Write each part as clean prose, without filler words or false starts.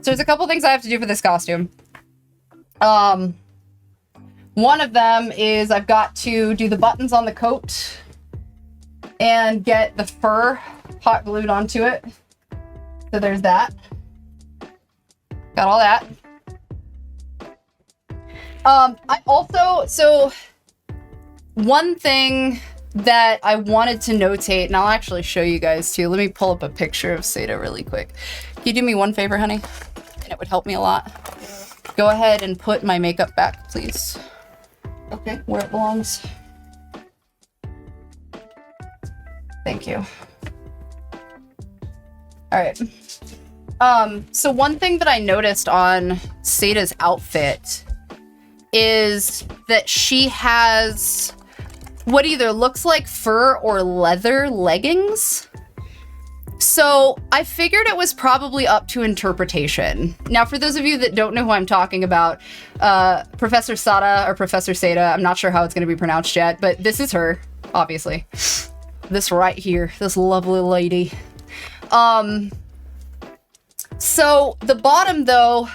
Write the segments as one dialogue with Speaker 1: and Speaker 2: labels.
Speaker 1: So there's a couple things I have to do for this costume. One of them is I've got to do the buttons on the coat and get the fur hot glued onto it. So there's that. Got all that. I also, so one thing that I wanted to notate, and I'll actually show you guys too. Let me pull up a picture of Sada really quick. Can you do me one favor, honey? And it would help me a lot. Go ahead and put my makeup back, please. Okay, where it belongs. Thank you. All right. So one thing that I noticed on Sada's outfit is that she has what either looks like fur or leather leggings. So I figured it was probably up to interpretation. Now, for those of you that don't know who I'm talking about, Professor Sada or Professor Sada, I'm not sure how it's going to be pronounced yet, but this is her, obviously. This right here, this lovely lady. So the bottom, though,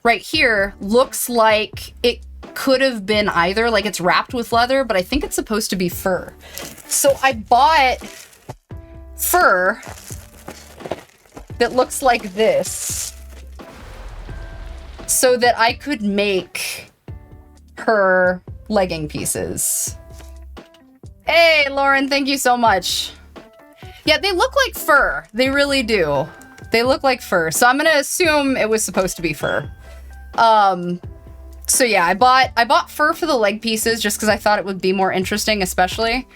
Speaker 1: right here, looks like it could have been either, like it's wrapped with leather, but I think it's supposed to be fur. So I bought fur that looks like this so that I could make her legging pieces. Hey, Lauren, thank you so much. Yeah, they look like fur. They really do. They look like fur. So I'm gonna assume it was supposed to be fur. So yeah, I bought fur for the leg pieces just because I thought it would be more interesting, especially.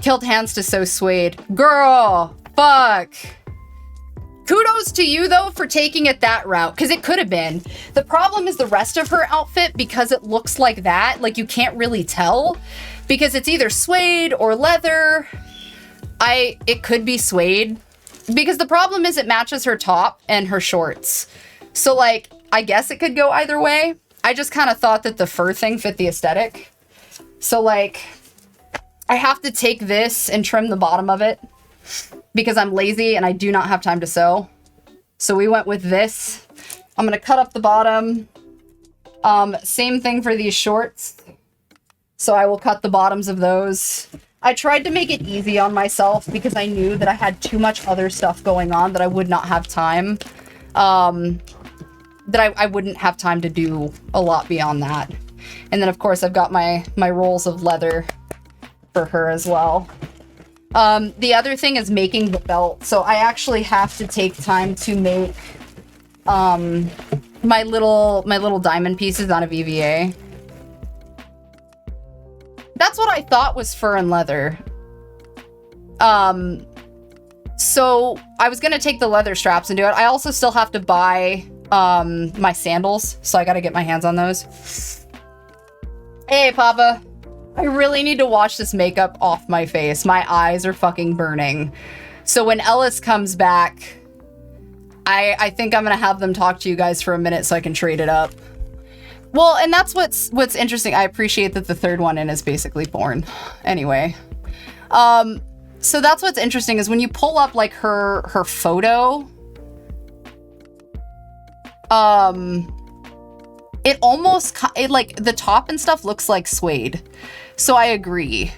Speaker 1: Killed hands to sew suede. Girl, fuck. Kudos to you, though, for taking it that route, because it could have been. The problem is the rest of her outfit, because it looks like that, like you can't really tell, because it's either suede or leather. It could be suede, because the problem is it matches her top and her shorts. So, like, I guess it could go either way. I just kind of thought that the fur thing fit the aesthetic. So, like, I have to take this and trim the bottom of it because I'm lazy and I do not have time to sew. So we went with this. I'm going to cut up the bottom. Same thing for these shorts. So I will cut the bottoms of those. I tried to make it easy on myself because I knew that I had too much other stuff going on that I would not have time. That I wouldn't have time to do a lot beyond that. And then of course I've got my rolls of leather for her as well. The other thing is making the belt. So I actually have to take time to make my little diamond pieces out of EVA. That's what I thought was fur and leather. So I was gonna take the leather straps and do it. I also still have to buy my sandals, so I gotta get my hands on those. Hey, Papa. I really need to wash this makeup off my face. My eyes are fucking burning. So when Ellis comes back, I think I'm gonna have them talk to you guys for a minute so I can trade it up. Well, and that's what's interesting. I appreciate that the third one in is basically born. Anyway. So that's what's interesting is when you pull up like her photo, it almost, like the top and stuff looks like suede. So I agree.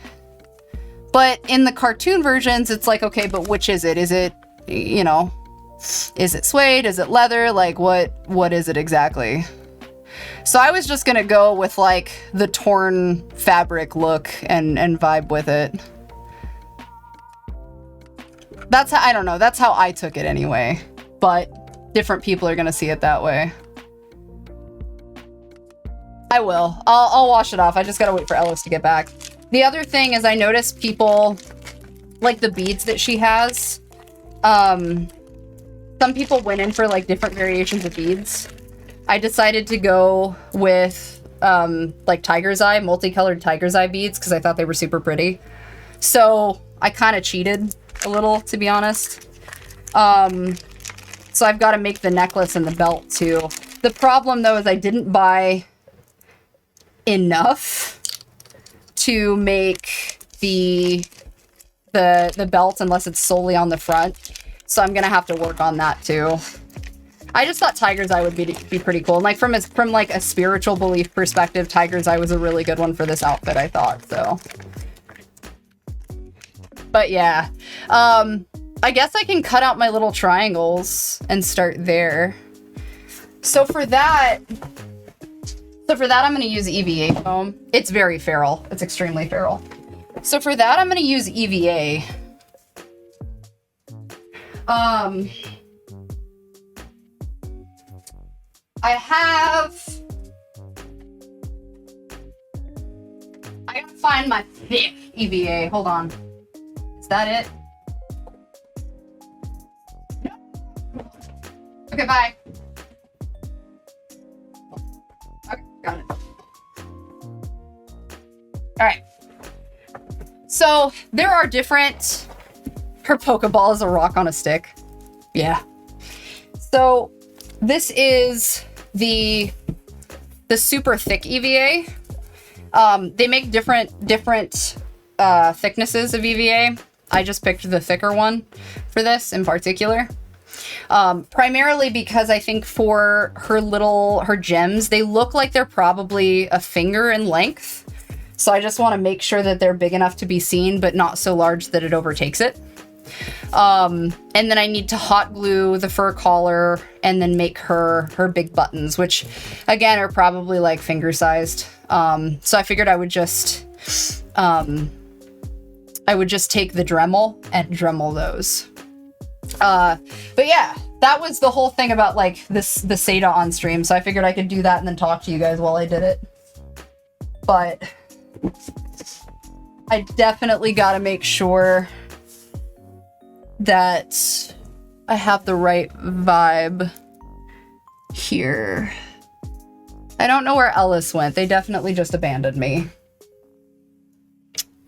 Speaker 1: But in the cartoon versions, it's like, okay, but which is it? Is it, you know, is it suede? Is it leather? Like what is it exactly? So I was just gonna go with like the torn fabric look and vibe with it. That's how, I don't know, that's how I took it anyway. But different people are gonna see it that way. I will. I'll wash it off. I just gotta wait for Ellis to get back. The other thing is I noticed people, like the beads that she has, some people went in for like different variations of beads. I decided to go with like tiger's eye, multicolored tiger's eye beads because I thought they were super pretty. So I kind of cheated a little, to be honest. So I've got to make the necklace and the belt too. The problem though is I didn't buy enough to make the belt unless it's solely on the front. So I'm gonna have to work on that too. I just thought Tiger's Eye would be pretty cool. And like from like a spiritual belief perspective, Tiger's Eye was a really good one for this outfit, I thought, so. But yeah. I guess I can cut out my little triangles and start there. So for that, I'm gonna use EVA foam. It's very feral. It's extremely feral. So for that, I'm gonna use EVA. I gotta find my thick EVA. Hold on. Is that it? No. Okay, bye. Okay, got it. All right. So there are different. Her Pokeball is a rock on a stick. Yeah. So this is the super thick EVA. They make different thicknesses of EVA. I just picked the thicker one for this in particular. Primarily because I think for her gems, they look like they're probably a finger in length. So I just want to make sure that they're big enough to be seen, but not so large that it overtakes it. And then I need to hot glue the fur collar and then make her big buttons, which again are probably like finger sized. So I figured I would just take the Dremel and Dremel those. But yeah, that was the whole thing about like the Sada on stream. So I figured I could do that and then talk to you guys while I did it. But I definitely got to make sure that I have the right vibe here. I don't know where Ellis went. They definitely just abandoned me.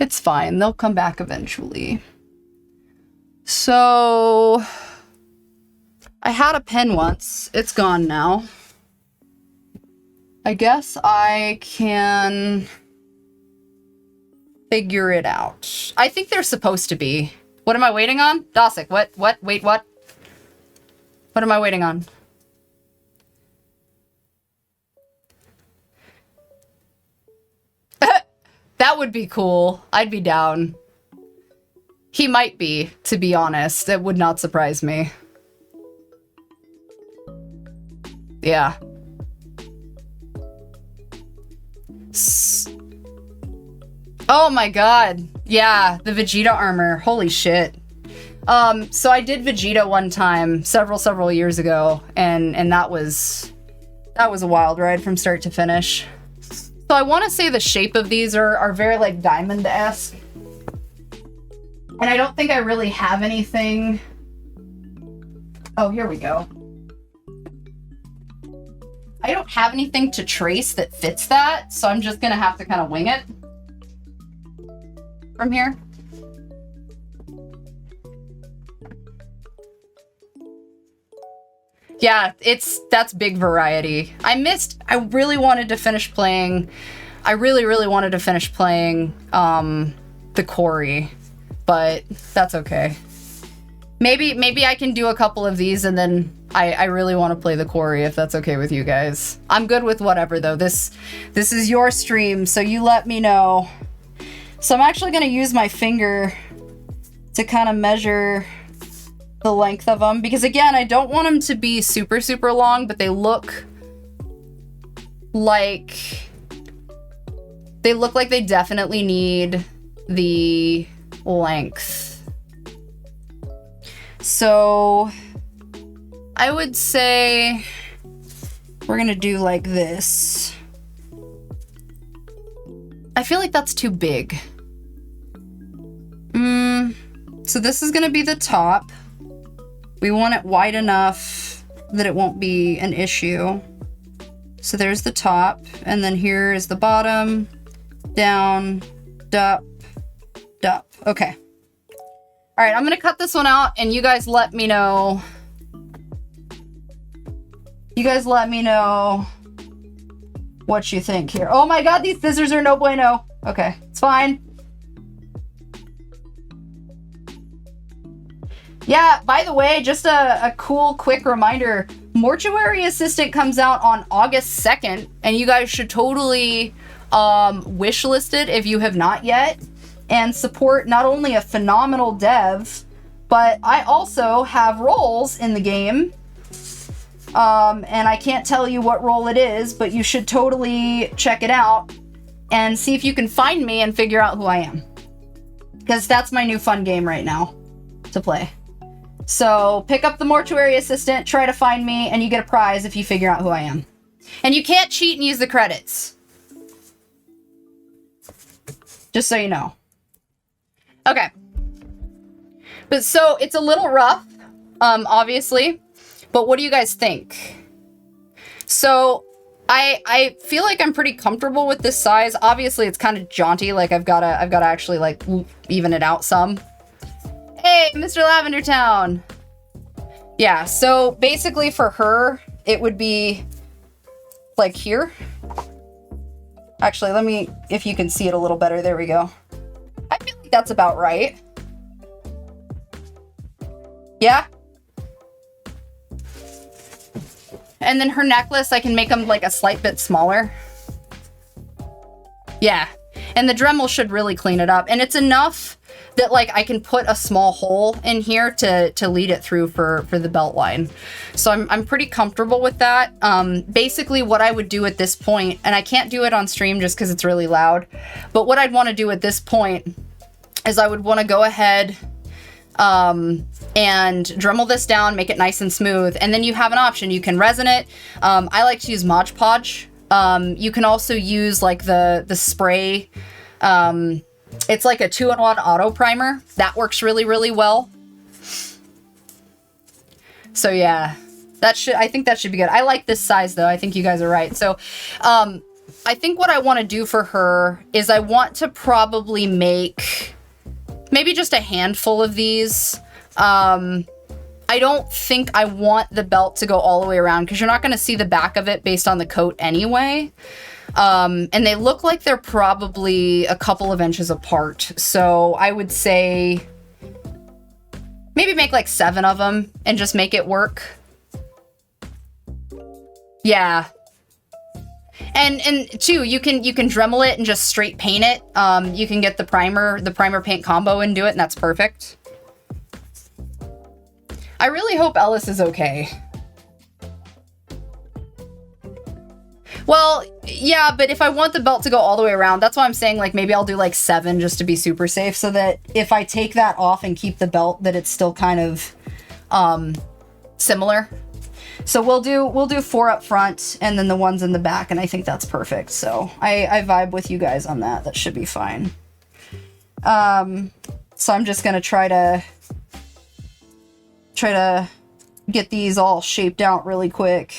Speaker 1: It's fine. They'll come back eventually. So I had a pen once. It's gone now. I guess I can figure it out. I think they're supposed to be. What am I waiting on? Dosik, what? Wait, what? What am I waiting on? That would be cool. I'd be down. He might be, to be honest. It would not surprise me. Yeah. Oh my god. Yeah, the Vegeta armor. Holy shit. So I did Vegeta one time several years ago, and that was a wild ride from start to finish. So I want to say the shape of these are very like diamond-esque. And I don't think I really have anything. Oh, here we go. I don't have anything to trace that fits that, so I'm just gonna have to kind of wing it from here. Yeah, that's big variety. I really wanted to finish playing. I really wanted to finish playing the Corey, but that's okay. Maybe I can do a couple of these and then I really want to play the Corey if that's okay with you guys. I'm good with whatever though. This is your stream, so you let me know. So I'm actually gonna use my finger to kind of measure the length of them, because again, I don't want them to be super long, but they look like they definitely need the length. So I would say we're gonna do like this. I feel like that's too big. So this is gonna be the top. We want it wide enough that it won't be an issue. So there's the top, and then here is the bottom, down, dup. Okay. All right, I'm gonna cut this one out, and you guys let me know. You guys let me know what you think here. Oh my god, these scissors are no bueno. Okay, it's fine. Yeah, by the way, just a cool, quick reminder. Mortuary Assistant comes out on August 2nd, and you guys should totally wish list it if you have not yet, and support not only a phenomenal dev, but I also have roles in the game. And I can't tell you what role it is, but you should totally check it out and see if you can find me and figure out who I am. Because that's my new fun game right now to play. So pick up the Mortuary Assistant, try to find me, and you get a prize if you figure out who I am. And you can't cheat and use the credits. Just so you know. Okay. But so it's a little rough, obviously. But what do you guys think? So I feel like I'm pretty comfortable with this size. Obviously, it's kind of jaunty. Like I've gotta actually like even it out some. Hey, Mr. Lavender Town. Yeah, so basically for her, it would be like here. Actually, let me, if you can see it a little better, there we go. I feel like that's about right. Yeah? And then her necklace, I can make them like a slight bit smaller. Yeah. And the Dremel should really clean it up. And it's enough that like I can put a small hole in here to lead it through for the belt line. So I'm pretty comfortable with that. Basically what I would do at this point, and I can't do it on stream just because it's really loud, but what I'd want to do at this point is I would want to go ahead and Dremel this down, make it nice and smooth, and then you have an option. You can resin it. I like to use Mod Podge. You can also use like the spray. It's like a 2-in-1 auto primer. That works really, really well. So yeah, I think that should be good. I like this size though. I think you guys are right. So, I think what I want to do for her is I want to probably make maybe just a handful of these. I don't think I want the belt to go all the way around because you're not going to see the back of it based on the coat anyway. And they look like they're probably a couple of inches apart. So I would say maybe make like 7 of them and just make it work. Yeah. And too, you can Dremel it and just straight paint it. You can get the primer paint combo and do it, and that's perfect. I really hope Ellis is okay. Well, yeah, but if I want the belt to go all the way around, that's why I'm saying like maybe I'll do like 7 just to be super safe, so that if I take that off and keep the belt, that it's still kind of similar. So we'll do 4 up front and then the ones in the back, and I think that's perfect. So I vibe with you guys on that. That should be fine. So I'm just gonna try to get these all shaped out really quick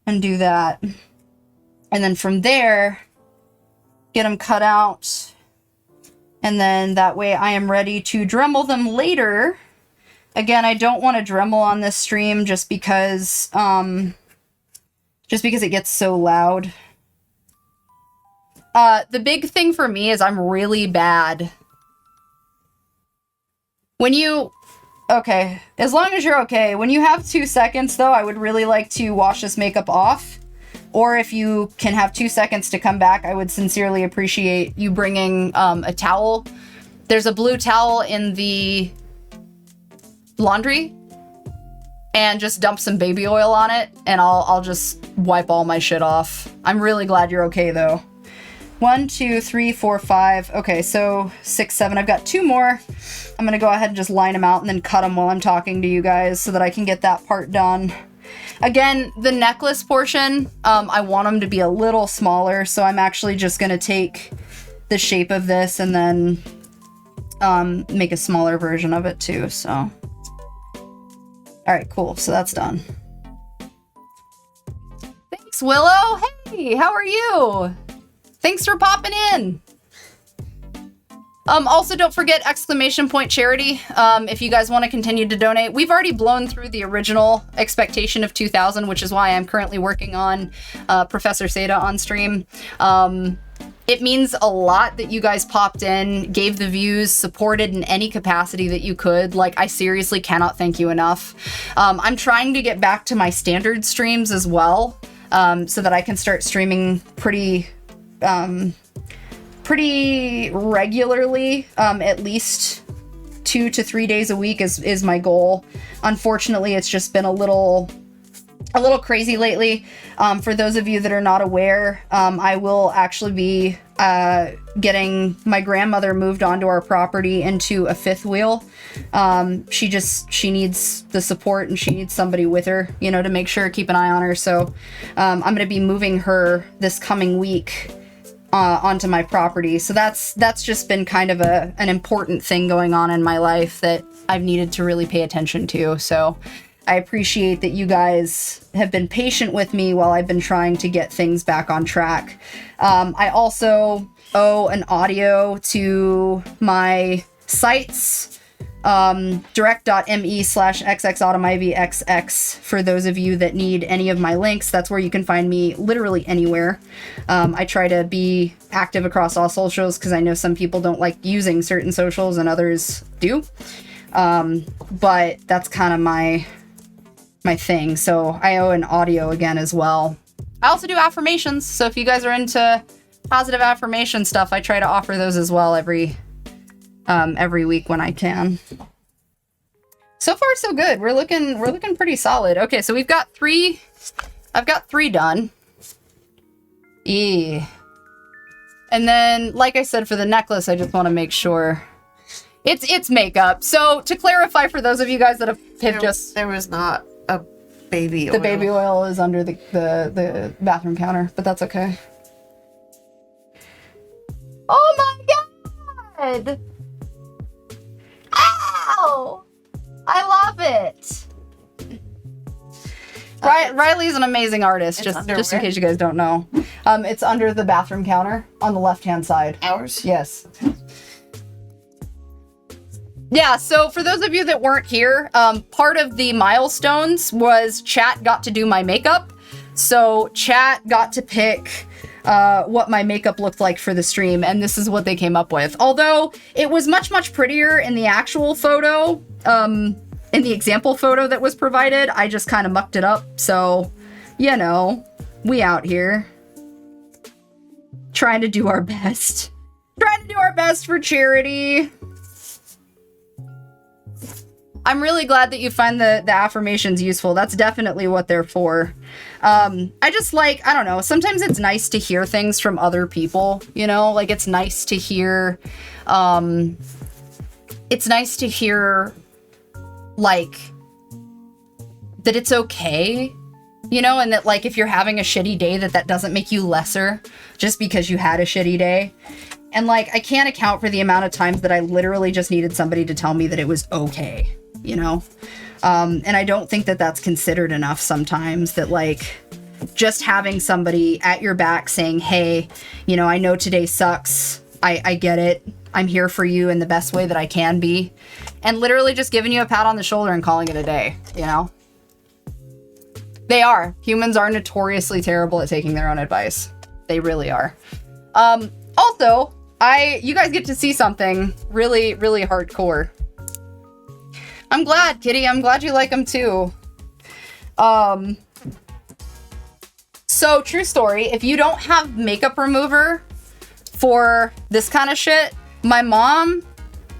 Speaker 1: and do that. And then from there, get them cut out. And then that way I am ready to Dremel them later. Again, I don't want to Dremel on this stream just because it gets so loud. The big thing for me is I'm really bad. Okay, as long as you're okay. When you have 2 seconds though, I would really like to wash this makeup off. Or if you can have 2 seconds to come back, I would sincerely appreciate you bringing a towel. There's a blue towel in the laundry, and just dump some baby oil on it, and I'll just wipe all my shit off. I'm really glad you're okay though. 1, 2, 3, 4, 5. Okay, so 6, 7. I've got 2 more. I'm gonna go ahead and just line them out and then cut them while I'm talking to you guys so that I can get that part done. Again, the necklace portion, I want them to be a little smaller, so I'm actually just gonna take the shape of this and then make a smaller version of it too, so. All right, cool, so that's done. Thanks, Willow. Hey, how are you? Thanks for popping in. Also, don't forget !charity if you guys want to continue to donate. We've already blown through the original expectation of 2,000, which is why I'm currently working on Professor Sada on stream. It means a lot that you guys popped in, gave the views, supported in any capacity that you could. Like, I seriously cannot thank you enough. I'm trying to get back to my standard streams as well, so that I can start streaming pretty regularly, at least 2 to 3 days a week is my goal. Unfortunately, it's just been a little crazy lately. For those of you that are not aware, I will actually be getting my grandmother moved onto our property into a fifth wheel. She needs the support and she needs somebody with her, you know, to make sure, keep an eye on her. So I'm going to be moving her this coming week onto my property. So that's just been kind of an important thing going on in my life that I've needed to really pay attention to. So I appreciate that you guys have been patient with me while I've been trying to get things back on track. I also owe an audio to my sites, direct.me/xxautomivxx for those of you that need any of my links. That's where you can find me literally anywhere. I try to be active across all socials because I know some people don't like using certain socials and others do. But that's kind of my thing. So I owe an audio again as well. I also do affirmations. So if you guys are into positive affirmation stuff, I try to offer those as well every week when I can. So far, so good. We're looking pretty solid. Okay, so we've got 3. I've got 3 done. And then, like I said, for the necklace, I just want to make sure it's makeup. So to clarify for those of you guys that have
Speaker 2: there was not a baby oil.
Speaker 1: The baby oil is under the bathroom counter, but that's okay. Oh my god! Ow! I love it! Riley's an amazing artist, just in case you guys don't know. It's under the bathroom counter on the left-hand side.
Speaker 2: Ours?
Speaker 1: Yes. Yeah, so for those of you that weren't here, part of the milestones was chat got to do my makeup. So chat got to pick what my makeup looked like for the stream, and this is what they came up with. Although it was much, much prettier in the actual photo, in the example photo that was provided. I just kind of mucked it up. So, you know, we out here trying to do our best. Trying to do our best for charity. I'm really glad that you find the affirmations useful. That's definitely what they're for. I just like, I don't know, sometimes it's nice to hear things from other people, you know? Like, it's nice to hear, like, that it's okay, you know? And that, like, if you're having a shitty day, that doesn't make you lesser just because you had a shitty day. And, like, I can't account for the amount of times that I literally just needed somebody to tell me that it was okay. You know? And I don't think that that's considered enough sometimes, that like just having somebody at your back saying, hey, you know, I know today sucks. I get it. I'm here for you in the best way that I can be. And literally just giving you a pat on the shoulder and calling it a day, you know? They are. Humans are notoriously terrible at taking their own advice. They really are. Also, you guys get to see something really, really hardcore. I'm glad, Kitty. I'm glad you like them too. So true story. If you don't have makeup remover for this kind of shit, my mom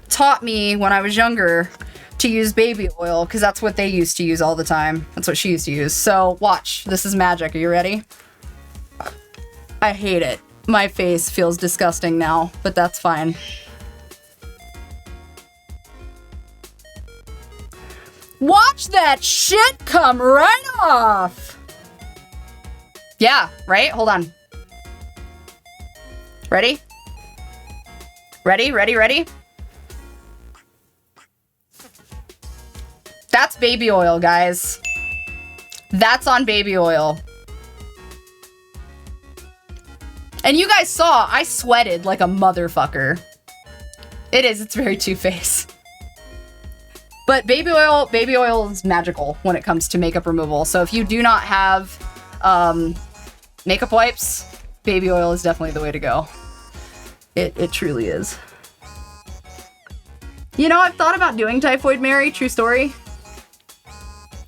Speaker 1: taught me when I was younger to use baby oil because that's what they used to use all the time. That's what she used to use. So watch. This is magic. Are you ready? I hate it. My face feels disgusting now, but that's fine. Watch that shit come right off. Yeah, right? Hold on. Ready? Ready? That's baby oil, guys. That's on baby oil. And you guys saw, I sweated like a motherfucker. It's very Two-Face. But baby oil is magical when it comes to makeup removal. So if you do not have makeup wipes, baby oil is definitely the way to go. It truly is. You know, I've thought about doing Typhoid Mary, true story.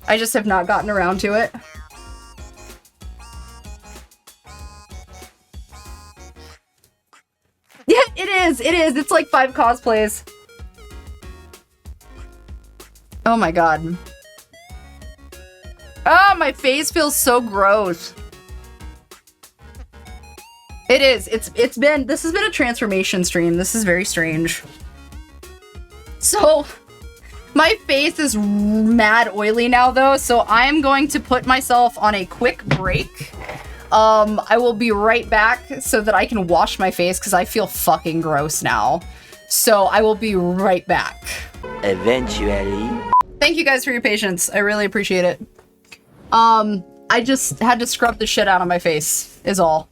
Speaker 1: I just have not gotten around to it. Yeah, it is. It's like 5 cosplays. Oh my god. Oh, my face feels so gross. It is. This has been a transformation stream. This is very strange. So, my face is mad oily now though, so I am going to put myself on a quick break. I will be right back so that I can wash my face because I feel fucking gross now. So I will be right back.
Speaker 3: Eventually.
Speaker 1: Thank you guys for your patience. I really appreciate it. I just had to scrub the shit out of my face, is all.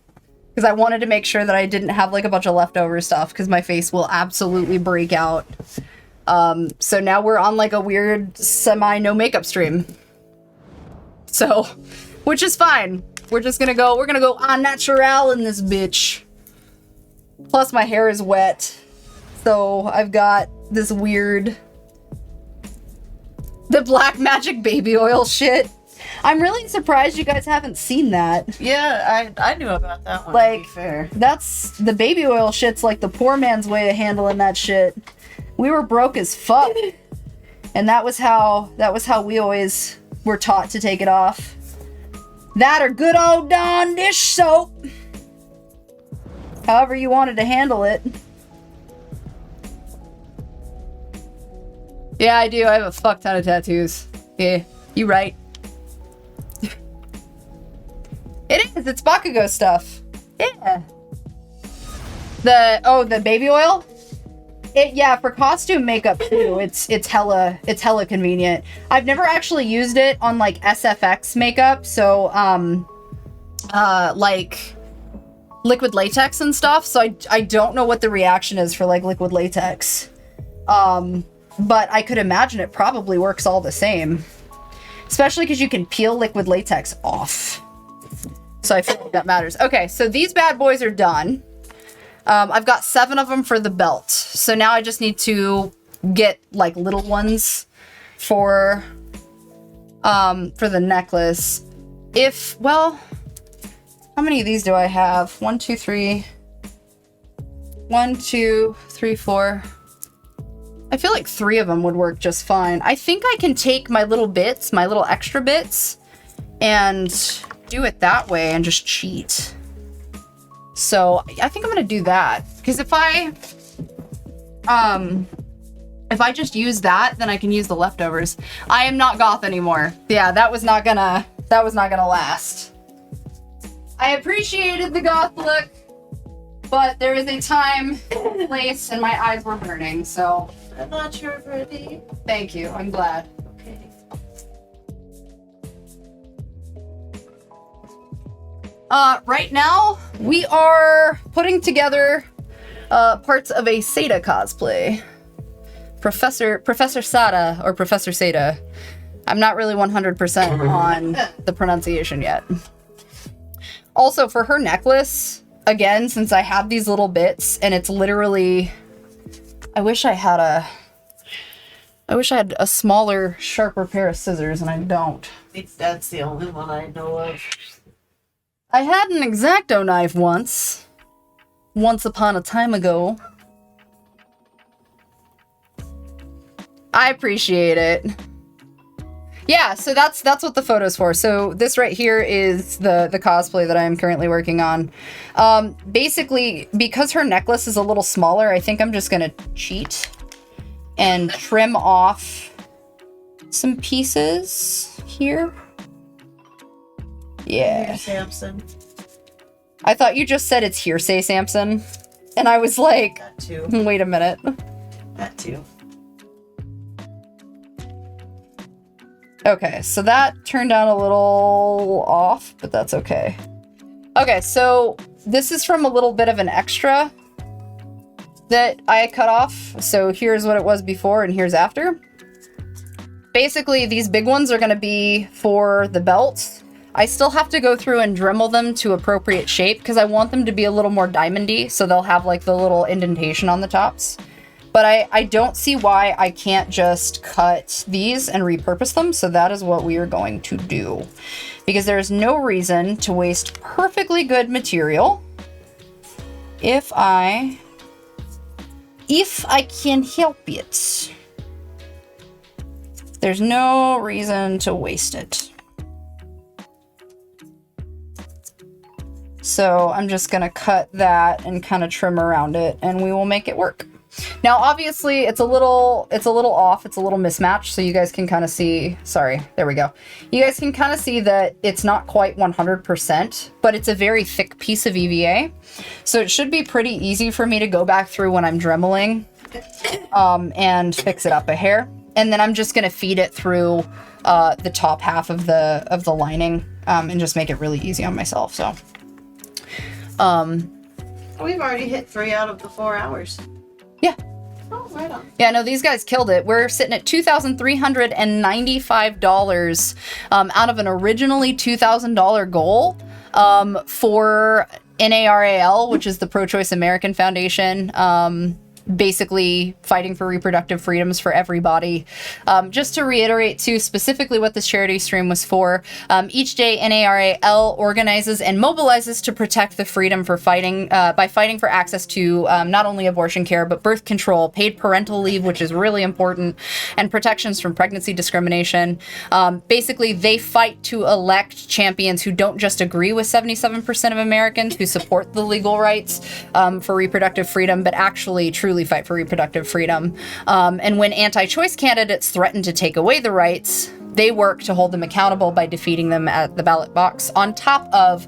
Speaker 1: Because I wanted to make sure that I didn't have like a bunch of leftover stuff because my face will absolutely break out. So now we're on like a weird semi no makeup stream. So, which is fine. We're gonna go au natural in this bitch. Plus my hair is wet. So I've got this weird, the black magic baby oil shit. I'm really surprised you guys haven't seen that.
Speaker 2: Yeah, I knew about that one,
Speaker 1: like,
Speaker 2: to be fair.
Speaker 1: That's, the baby oil shit's like the poor man's way of handling that shit. We were broke as fuck. And that was how we always were taught to take it off. That or good old Dawn dish soap. However you wanted to handle it. Yeah, I do. I have a fuck ton of tattoos. Yeah, you right. It is. It's Bakugo stuff. Yeah. The baby oil? Yeah, for costume makeup too. It's hella convenient. I've never actually used it on like SFX makeup, so like liquid latex and stuff. So I don't know what the reaction is for like liquid latex. But I could imagine it probably works all the same. Especially because you can peel liquid latex off. So I feel like that matters. Okay, so these bad boys are done. I've got 7 of them for the belt. So now I just need to get like little ones for the necklace. Well, how many of these do I have? 1, 2, 3. 1, 2, 3, 4. I feel like 3 of them would work just fine. I think I can take my little bits, my little extra bits, and do it that way and just cheat. So I think I'm gonna do that because if I just use that, then I can use the leftovers. I am not goth anymore. Yeah, that was not gonna last. I appreciated the goth look, but there is a time and place, and my eyes were burning. So
Speaker 2: I'm not sure if ready.
Speaker 1: Thank you. I'm glad.
Speaker 2: Okay.
Speaker 1: Right now, we are putting together parts of a Sada cosplay. Professor Sada, or Professor Sada. I'm not really 100% on the pronunciation yet. Also, for her necklace, again, since I have these little bits, and it's literally... I wish I had a smaller, sharper pair of scissors, and I don't.
Speaker 2: That's the only one I know of.
Speaker 1: I had an X-Acto knife once upon a time ago. I appreciate it. Yeah, so that's what the photo's for. So this right here is the cosplay that I am currently working on. Basically, because her necklace is a little smaller, I think I'm just gonna cheat and trim off some pieces here. Yeah.
Speaker 2: Samson.
Speaker 1: I thought you just said it's hearsay, Samson. And I was like,
Speaker 2: That too.
Speaker 1: wait a minute.
Speaker 2: That too.
Speaker 1: Okay, so that turned out a little off, but that's okay. Okay, so this is from a little bit of an extra that I cut off. So here's what it was before and here's after. Basically, these big ones are going to be for the belt. I still have to go through and Dremel them to appropriate shape because I want them to be a little more diamondy, so they'll have like the little indentation on the tops. But I don't see why I can't just cut these and repurpose them, so that is what we are going to do. Because there is no reason to waste perfectly good material if I can help it. There's no reason to waste it. So I'm just gonna cut that and kind of trim around it, and we will make it work. Now, obviously, it's a little off, it's a little mismatched, so you guys can kind of see, sorry, there we go. You guys can kind of see that it's not quite 100%, but it's a very thick piece of EVA. So it should be pretty easy for me to go back through when I'm dremeling and fix it up a hair. And then I'm just gonna feed it through the top half of the lining and just make it really easy on myself, so.
Speaker 2: We've already hit 3 out of the 4 hours.
Speaker 1: Yeah.
Speaker 2: Oh, right on.
Speaker 1: Yeah, no, these guys killed it. We're sitting at $2,395 out of an originally $2,000 goal for NARAL, which is the Pro-Choice American Foundation. Basically fighting for reproductive freedoms for everybody. Just to reiterate too, specifically what this charity stream was for, each day NARAL organizes and mobilizes to protect the freedom for fighting, by fighting for access to not only abortion care, but birth control, paid parental leave, which is really important, and protections from pregnancy discrimination. Basically, they fight to elect champions who don't just agree with 77% of Americans who support the legal rights for reproductive freedom, but actually truly fight for reproductive freedom. And when anti-choice candidates threaten to take away the rights, they work to hold them accountable by defeating them at the ballot box, on top of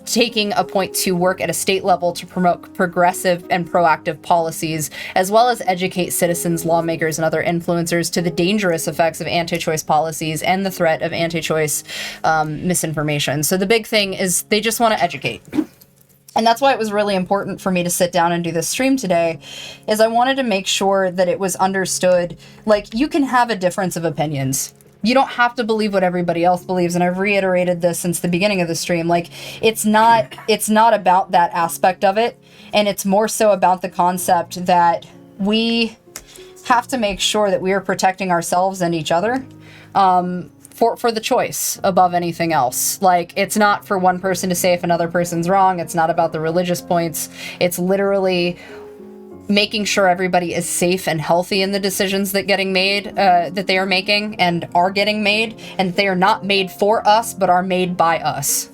Speaker 1: taking a point to work at a state level to promote progressive and proactive policies, as well as educate citizens, lawmakers, and other influencers to the dangerous effects of anti-choice policies and the threat of anti-choice misinformation. So the big thing is they just want to educate. And that's why it was really important for me to sit down and do this stream today, is I wanted to make sure that it was understood, like, you can have a difference of opinions. You don't have to believe what everybody else believes, and I've reiterated this since the beginning of the stream. Like, it's not about that aspect of it, and it's more so about the concept that we have to make sure that we are protecting ourselves and each other. For the choice above anything else. Like, it's not for one person to say if another person's wrong. It's not about the religious points. It's literally making sure everybody is safe and healthy in the decisions that that they are making and are getting made, and they are not made for us, but are made by us,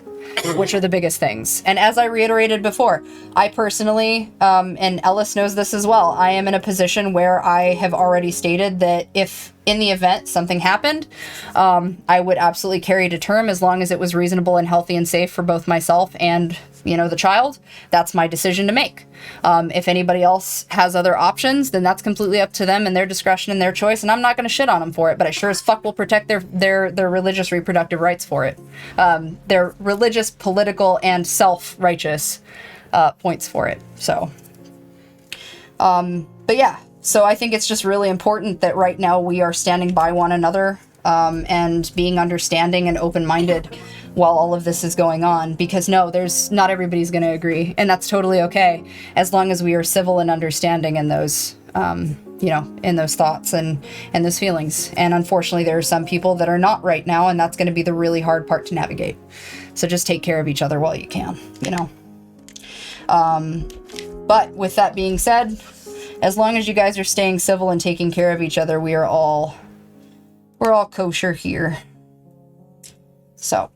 Speaker 1: which are the biggest things. And as I reiterated before, I personally, and Ellis knows this as well, I am in a position where I have already stated that if in the event something happened, I would absolutely carry to term as long as it was reasonable and healthy and safe for both myself and, you know, the child. That's my decision to make. If anybody else has other options, then that's completely up to them and their discretion and their choice, and I'm not going to shit on them for it, but I sure as fuck will protect their religious reproductive rights for it. Their religious, political, and self-righteous points for it. So, but yeah. So I think it's just really important that right now we are standing by one another and being understanding and open-minded while all of this is going on. Because no, not everybody's going to agree, and that's totally okay, as long as we are civil and understanding in those, in those thoughts and those feelings. And unfortunately, there are some people that are not right now, and that's going to be the really hard part to navigate. So just take care of each other while you can, you know. But with that being said, as long as you guys are staying civil and taking care of each other, we're all kosher here. So,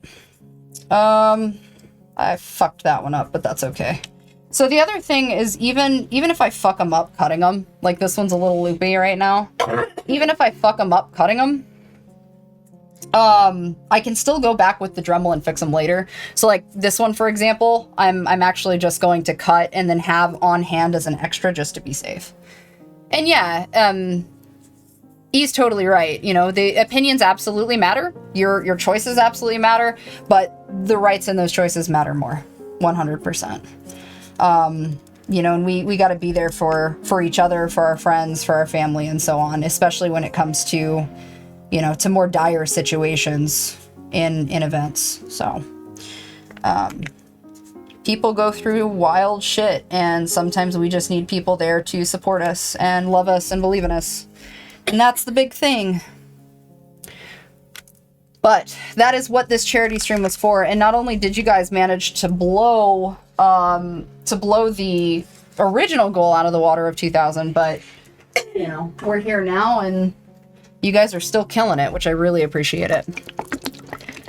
Speaker 1: I fucked that one up, but that's okay. So the other thing is, even if I fuck them up cutting them, like this one's a little loopy right now, even if I fuck them up cutting them, I can still go back with the Dremel and fix them later. So like this one, for example, I'm actually just going to cut and then have on hand as an extra just to be safe. And yeah, he's totally right. You know, the opinions absolutely matter. Your choices absolutely matter, but the rights in those choices matter more, 100%. You know, and we got to be there for each other, for our friends, for our family, and so on, especially when it comes to, you know, to more dire situations in events. So, people go through wild shit, and sometimes we just need people there to support us and love us and believe in us. And that's the big thing. But that is what this charity stream was for. And not only did you guys manage to blow the original goal out of the water of 2,000, but, you know, we're here now and you guys are still killing it, which I really appreciate it.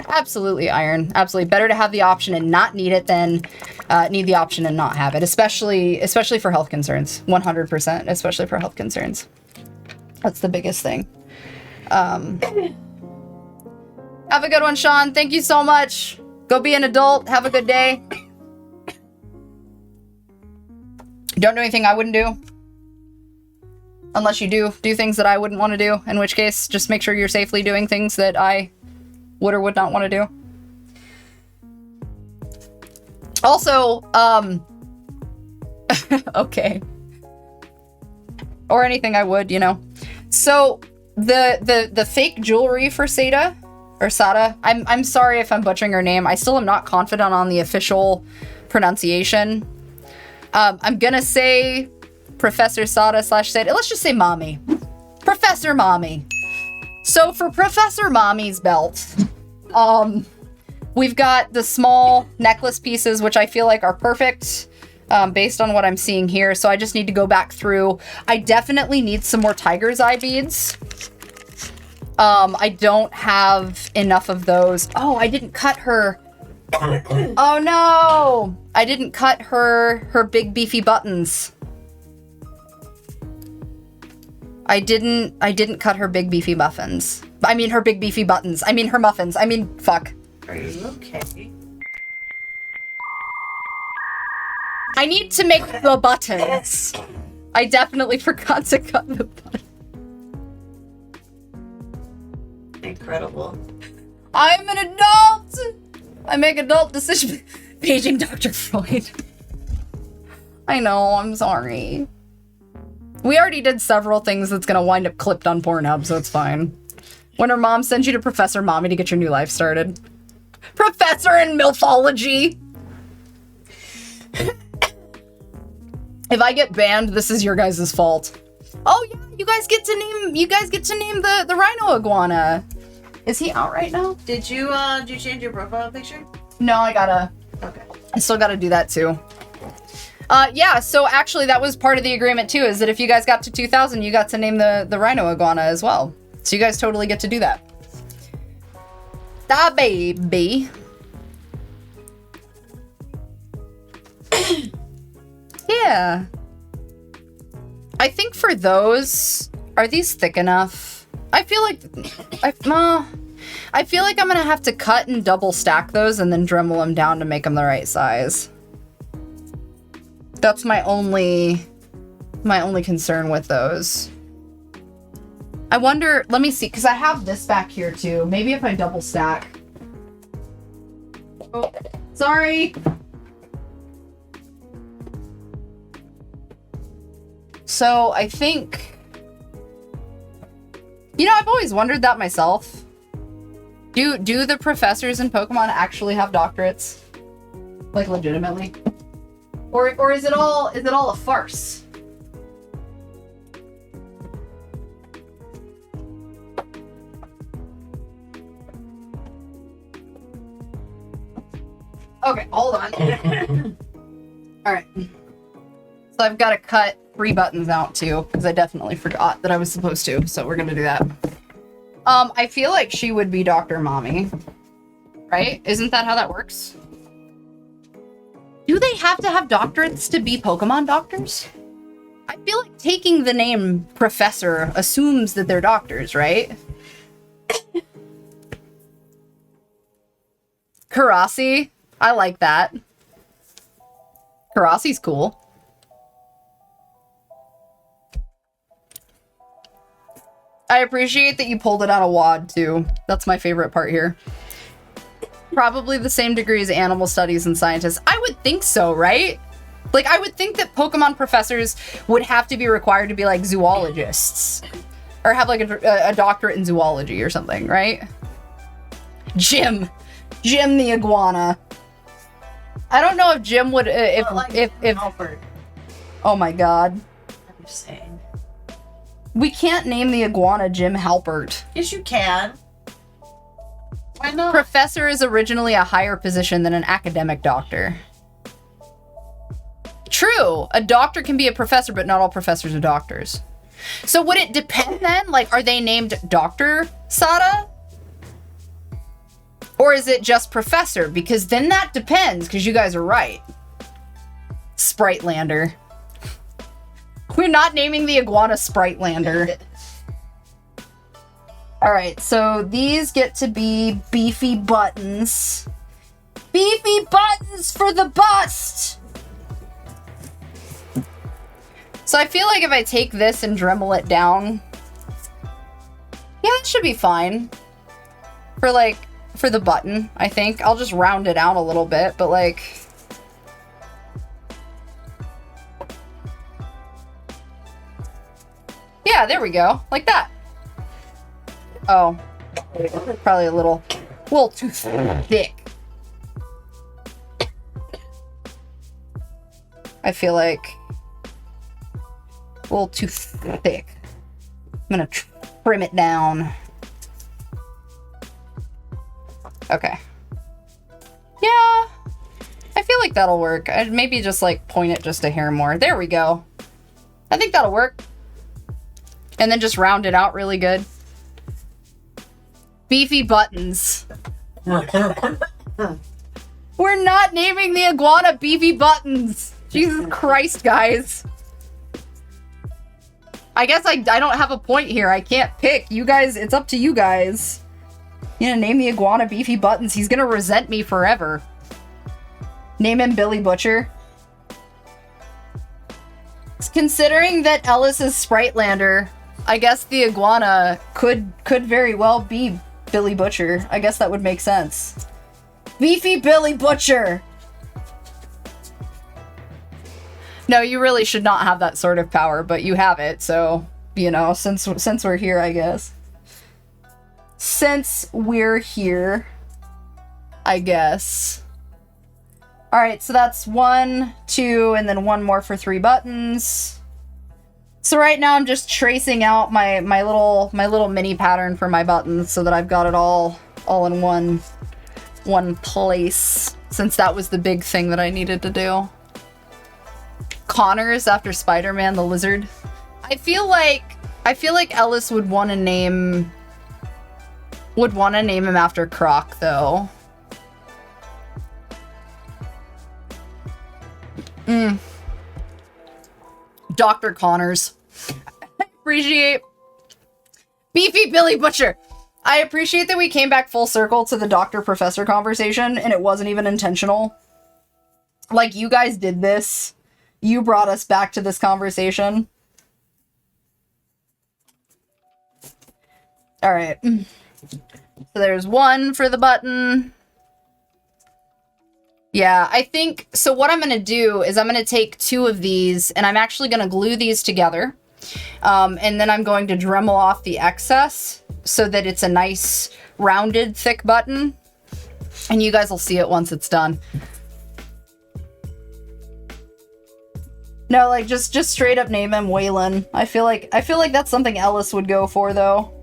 Speaker 1: Absolutely, Iron. Absolutely. Better to have the option and not need it than need the option and not have it, especially for health concerns. 100%, especially for health concerns. That's the biggest thing. Have a good one, Sean. Thank you so much. Go be an adult. Have a good day. Don't do anything I wouldn't do. Unless you do things that I wouldn't want to do, in which case, just make sure you're safely doing things that I would or would not want to do. Also, okay. Or anything I would, you know. So, the fake jewelry for Sada, or Sada, I'm sorry if I'm butchering her name. I still am not confident on the official pronunciation. I'm gonna say Professor Sada / Sada. Let's just say Mommy. Professor Mommy. So for Professor Mommy's belt, we've got the small necklace pieces, which I feel like are perfect based on what I'm seeing here. So I just need to go back through. I definitely need some more tiger's eye beads. I don't have enough of those. Oh, I didn't cut her. Oh no! I didn't cut her big beefy buttons. I didn't cut her big beefy muffins. I mean her big beefy buttons. I mean her muffins. I mean, fuck.
Speaker 2: Are you okay?
Speaker 1: I need to make the buttons. I definitely forgot to cut the buttons.
Speaker 2: Incredible.
Speaker 1: I'm an adult! I make adult decisions. Paging Dr. Freud. I know, I'm sorry. We already did several things that's gonna wind up clipped on Pornhub, so it's fine. When her mom sends you to Professor Mommy to get your new life started. Professor in Milfology! If I get banned, this is your guys' fault. Oh yeah, you guys get to name the rhino iguana. Is he out right now?
Speaker 2: Did you change your profile picture?
Speaker 1: No, I still gotta do that too. Yeah, so actually that was part of the agreement too, is that if you guys got to 2,000, you got to name the rhino iguana as well. So you guys totally get to do that. Da baby. Yeah. I think for those, are these thick enough? I feel like I'm gonna have to cut and double stack those and then Dremel them down to make them the right size. That's my only concern with those. I wonder, let me see, because I have this back here too. Maybe if I double stack. Oh, sorry. So I think, you know, I've always wondered that myself. Do the professors in Pokemon actually have doctorates? Like legitimately? Or is it all a farce? Okay, hold on. All right. So I've got to cut 3 buttons out too, because I definitely forgot that I was supposed to. So we're gonna do that. I feel like she would be Dr. Mommy, right? Isn't that how that works? Do they have to have doctorates to be Pokemon doctors? I feel like taking the name Professor assumes that they're doctors, right? Karasi? I like that. Karasi's cool. I appreciate that you pulled it out of WOD too. That's my favorite part here. Probably the same degree as animal studies and scientists. I would think so, right? Like, I would think that Pokemon professors would have to be required to be like zoologists. Or have like a doctorate in zoology or something, right? Jim the iguana. I don't know if Jim would if
Speaker 2: Alfred.
Speaker 1: oh my god.
Speaker 2: I'm just saying.
Speaker 1: We can't name the iguana Jim Halpert.
Speaker 2: Yes, you can. Why not?
Speaker 1: Professor is originally a higher position than an academic doctor. True, a doctor can be a professor, but not all professors are doctors. So would it depend then? Like, are they named Dr. Sada? Or is it just professor? Because then that depends, because you guys are right. Spritelander. We're not naming the iguana Spritelander. Alright, so these get to be beefy buttons. Beefy buttons for the bust! So I feel like if I take this and Dremel it down, yeah, it should be fine. For the button, I think. I'll just round it out a little bit, but like... yeah, there we go. Like that. Oh. Probably a little too thick. I feel like a little too thick. I'm gonna trim it down. Okay. Yeah. I feel like that'll work. I'd maybe just like point it just a hair more. There we go. I think that'll work. And then just round it out really good. Beefy buttons. We're not naming the iguana Beefy Buttons. Jesus Christ, guys. I guess I don't have a point here. I can't pick. You guys, it's up to you guys. You gonna name the iguana Beefy Buttons? He's gonna resent me forever. Name him Billy Butcher. Considering that Ellis is Spritelander, I guess the iguana could very well be Billy Butcher. I guess that would make sense. Beefy Billy Butcher! No, you really should not have that sort of power, but you have it, so, you know, since we're here, I guess. Since we're here, I guess. Alright, so that's 1, 2, and then one more for 3 buttons. So right now I'm just tracing out my little mini pattern for my buttons so that I've got it all in one place, since that was the big thing that I needed to do. Connors after Spider-Man the Lizard. I feel like Ellis would want to name him after Croc though. Dr. Connors. I appreciate Beefy Billy Butcher. I appreciate that we came back full circle to the doctor-professor conversation, and it wasn't even intentional. Like, you guys did this. You brought us back to this conversation. Alright. So there's 1 for the button. Yeah, I think, so what I'm going to do is I'm going to take 2 of these, and I'm actually going to glue these together. And then I'm going to Dremel off the excess so that it's a nice, rounded, thick button. And you guys will see it once it's done. No, like, just straight up name him Waylon. I feel like that's something Ellis would go for, though.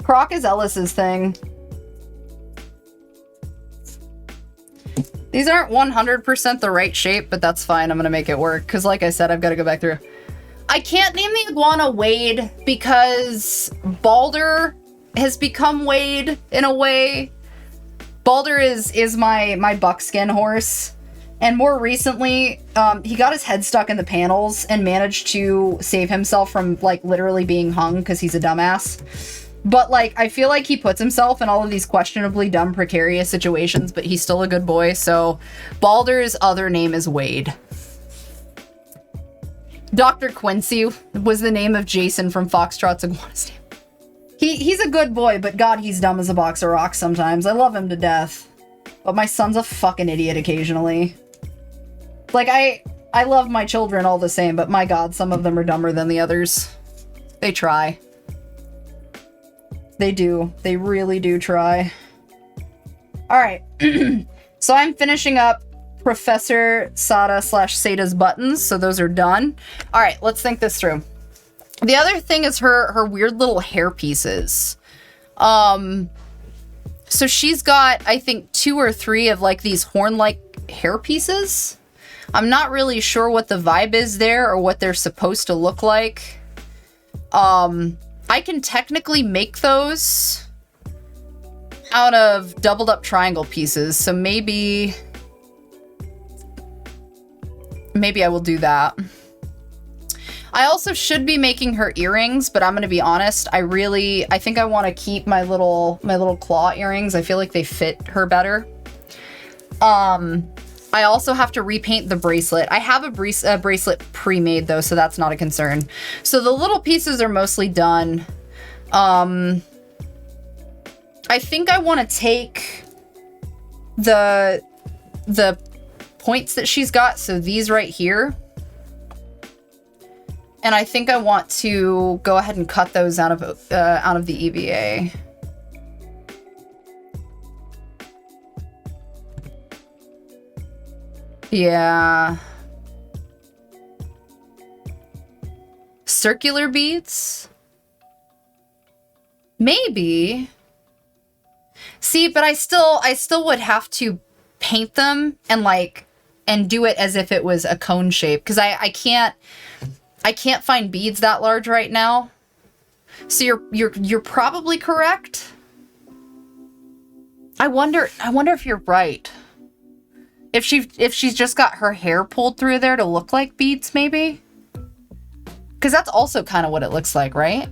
Speaker 1: Croc is Ellis's thing. These aren't 100% the right shape, but that's fine. I'm gonna make it work, because like I said, I've got to go back through. I can't name the iguana Wade, because Balder has become Wade, in a way. Balder is my buckskin horse. And more recently, he got his head stuck in the panels and managed to save himself from, like, literally being hung because he's a dumbass. But, like, I feel like he puts himself in all of these questionably dumb, precarious situations, but he's still a good boy, so Balder's other name is Wade. Dr. Quincy was the name of Jason from Foxtrot's Iguana Stamp. He's a good boy, but God, he's dumb as a box of rocks sometimes. I love him to death. But my son's a fucking idiot occasionally. Like, I love my children all the same, but my God, some of them are dumber than the others. They try. They do. They really do try. All right. So I'm finishing up Professor Sada / Sada's buttons. So those are done. All right, let's think this through. The other thing is her weird little hair pieces. So she's got, I think, 2 or 3 of like these horn-like hair pieces. I'm not really sure what the vibe is there or what they're supposed to look like. I can technically make those out of doubled up triangle pieces. So maybe I will do that. I also should be making her earrings, but I'm gonna be honest. I think I want to keep my little claw earrings. I feel like they fit her better. I also have to repaint the bracelet. I have a bracelet pre-made though, so that's not a concern. So the little pieces are mostly done. I think I want to take the points that she's got, so these right here. And I think I want to go ahead and cut those out of the EVA. Yeah. Circular beads? Maybe. See, but I still would have to paint them and do it as if it was a cone shape, because I can't find beads that large right now. So you're probably correct. I wonder if you're right. If she's just got her hair pulled through there to look like beads, maybe? Because that's also kind of what it looks like, right?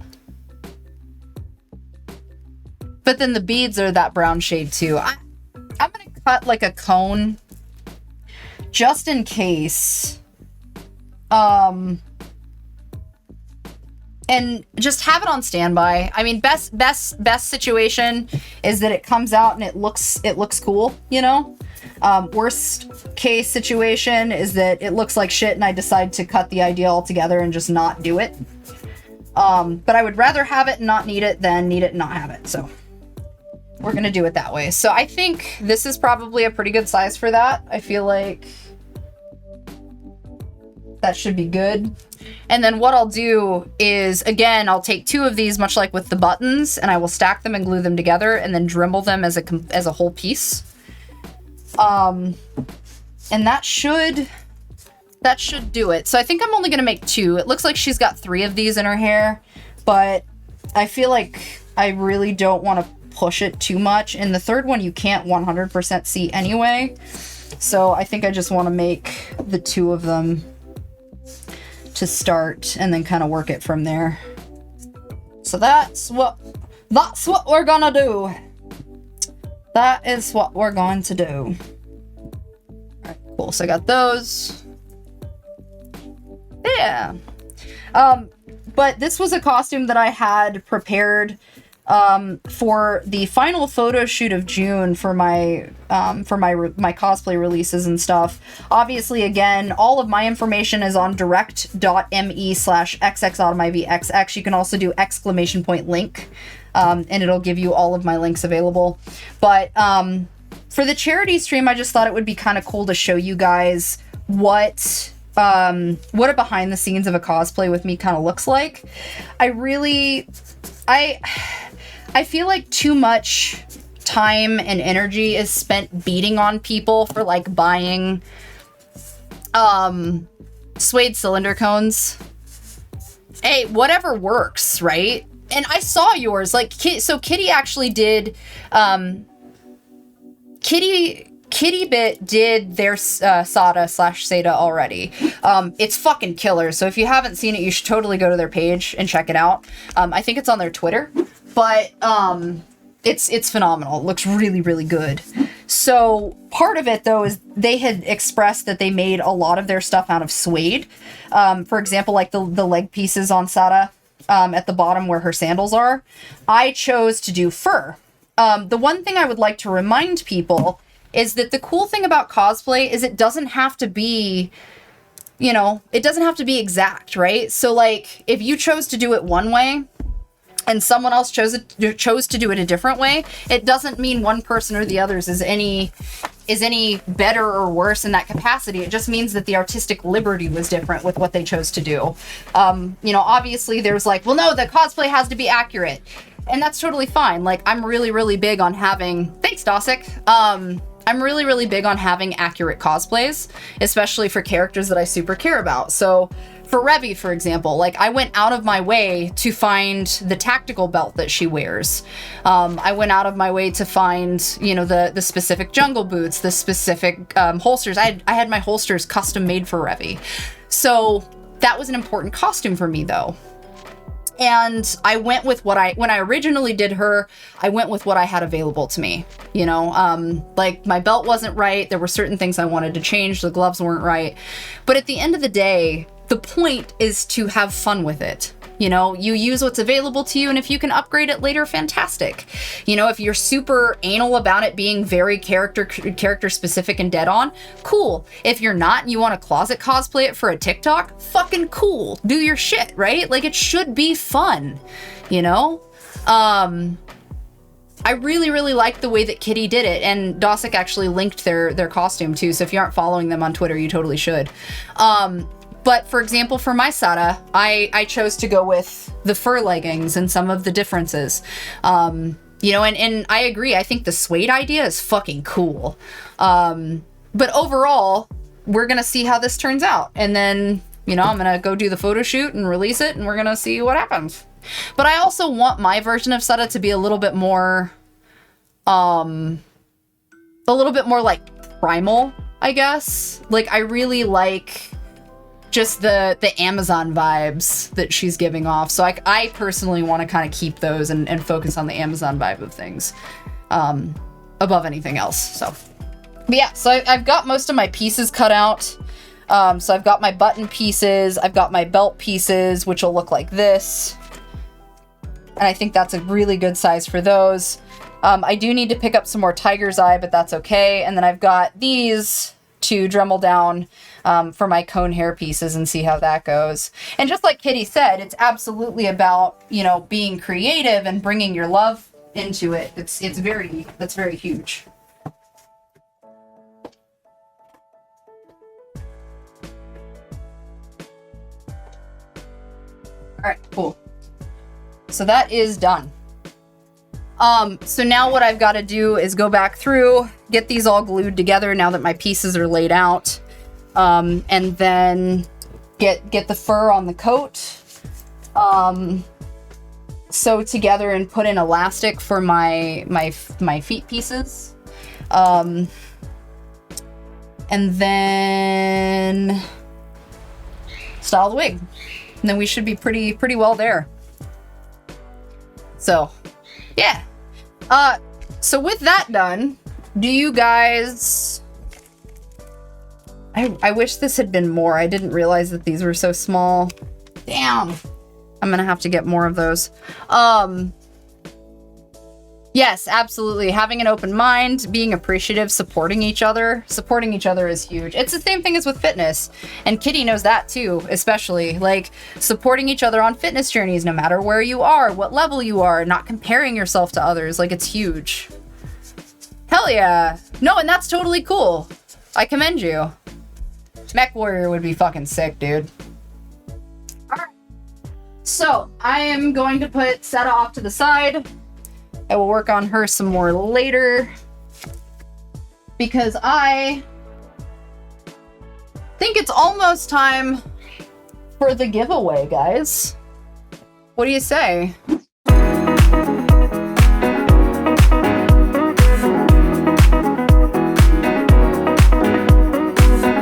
Speaker 1: But then the beads are that brown shade too. I'm gonna cut like a cone just in case. And just have it on standby. I mean, best situation is that it comes out and it looks cool, you know? Worst case situation is that it looks like shit and I decide to cut the idea altogether and just not do it. But I would rather have it and not need it than need it and not have it. So we're gonna do it that way. So I think this is probably a pretty good size for that. I feel like that should be good. And then what I'll do is, again, I'll take 2 of these, much like with the buttons, and I will stack them and glue them together and then Dremel them as a whole piece. And that should do it. So I think I'm only gonna make 2. It looks like she's got 3 of these in her hair, but I feel like I really don't want to push it too much. And the third one you can't 100% see anyway. So I think I just want to make the 2 of them to start and then kind of work it from there. So that's what we're gonna do. That is what we're going to do. All right, cool. So I got those. Yeah. But this was a costume that I had prepared for the final photo shoot of June for my cosplay releases and stuff. Obviously, again, all of my information is on direct.me/xxautomivxx. You can also do !link, and it'll give you all of my links available. But for the charity stream, I just thought it would be kind of cool to show you guys what a behind the scenes of a cosplay with me kind of looks like. I feel like too much time and energy is spent beating on people for like buying suede cylinder cones. Hey, whatever works, right? And I saw yours, like, so Kitty actually did, Kitty Bit did their Sada/Sada already. It's fucking killer. So if you haven't seen it, you should totally go to their page and check it out. I think it's on their Twitter, but it's phenomenal. It looks really, really good. So part of it though is they had expressed that they made a lot of their stuff out of suede. For example, like the leg pieces on Sada at the bottom where her sandals are. I chose to do fur. The one thing I would like to remind people is that the cool thing about cosplay is it doesn't have to be, you know, it doesn't have to be exact, right? So like if you chose to do it one way, and someone else chose to do it a different way, it doesn't mean one person or the others is any better or worse in that capacity. It just means that the artistic liberty was different with what they chose to do. You know, obviously there's like, well, no, the cosplay has to be accurate. And that's totally fine. Like, I'm really, really big on having, thanks, Dosik. I'm really, really big on having accurate cosplays, especially for characters that I super care about. So for Revy, for example, like, I went out of my way to find the tactical belt that she wears. I went out of my way to find, you know, the specific jungle boots, the specific holsters. I had my holsters custom made for Revy. So that was an important costume for me, though. And I went with when I originally did her, I went with what I had available to me, you know, like my belt wasn't right. There were certain things I wanted to change. The gloves weren't right. But at the end of the day, the point is to have fun with it. You know, you use what's available to you, and if you can upgrade it later, fantastic. You know, if you're super anal about it being very character specific and dead on, cool. If you're not and you want to closet cosplay it for a TikTok, fucking cool. Do your shit, right? Like, it should be fun, you know? I really, really liked the way that Kitty did it, and Dosik actually linked their costume too, so if you aren't following them on Twitter, you totally should. But for example, for my Sada, I chose to go with the fur leggings and some of the differences. You know, and I agree. I think the suede idea is fucking cool. But overall, we're going to see how this turns out. And then, you know, I'm going to go do the photo shoot and release it, and we're going to see what happens. But I also want my version of Sada to be a little bit more like primal, I guess. Like, I really like just the Amazon vibes that she's giving off. So I personally want to kind of keep those and focus on the Amazon vibe of things above anything else. So, but yeah, so I've got most of my pieces cut out. So I've got my button pieces, I've got my belt pieces, which will look like this. And I think that's a really good size for those. I do need to pick up some more tiger's eye, but that's okay. And then I've got these to Dremel down for my cone hair pieces and see how that goes. And just like Kitty said, it's absolutely about, you know, being creative and bringing your love into it. That's very huge. All right, cool. So that is done. So now what I've got to do is go back through, get these all glued together now that my pieces are laid out, and then get the fur on the coat, sew together and put in elastic for my feet pieces, and then style the wig, and then we should be pretty well there. So yeah. So with that done, do you guys... I wish this had been more. I didn't realize that these were so small. Damn. I'm gonna have to get more of those. Yes, absolutely. Having an open mind, being appreciative, supporting each other. Supporting each other is huge. It's the same thing as with fitness. And Kitty knows that too, especially. Like, supporting each other on fitness journeys, no matter where you are, what level you are, not comparing yourself to others. Like, it's huge. Hell yeah. No, and that's totally cool. I commend you. Mech Warrior would be fucking sick, dude. Alright. So, I am going to put Sada off to the side. I will work on her some more later, because I think it's almost time for the giveaway, guys. What do you say?